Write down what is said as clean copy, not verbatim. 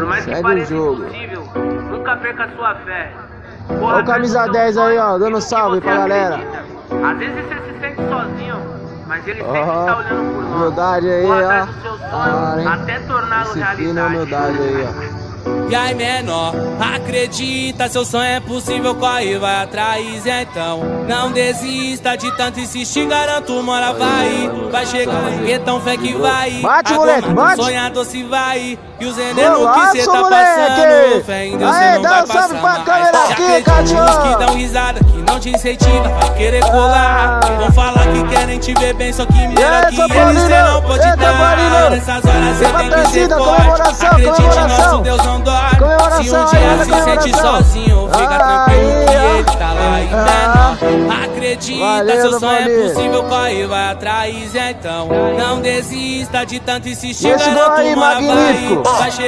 Por mais que Segue o pareça jogo. impossível, nunca perca a sua fé. Olha o camisa 10 aí, ó, dando salve pra galera. Às vezes você se sente sozinho, mas ele sempre está olhando por nós. Humildade aí, Corra ó. atrás do seu sonho, até torná-lo Disciplina e realidade. humildade aí, ó. E aí, menor, acredita, seu sonho é possível, corre, vai atrás, então. Não desista de tanto insistir, garanto, uma hora vai chegar, então fé que vai. Bate, moleque, bate. Sonhador se vai, e os venenos que Golaço, cê tá moleque. passando, fé em Deus cê Aê, não dá vai um salve passar pra mais. câmera Já aqui, acredito Catião. nos que dão risada, que não te incentiva, vai querer colar. Vão falar que querem te ver bem, só que melhor que eles cê não pode dar. Nessas horas cê tem que ser forte, acredite, nosso Deus não dorme. Se um dia se sente sozinho, fica tranquilo que ele tá lá entendendo. Acredita, Valeu, seu sonho é Valdir. possível, corre, vai atrás, então. Não desista de tanto insistir, Esse gol garanto, aí, uma hora magnífico. vai chegar.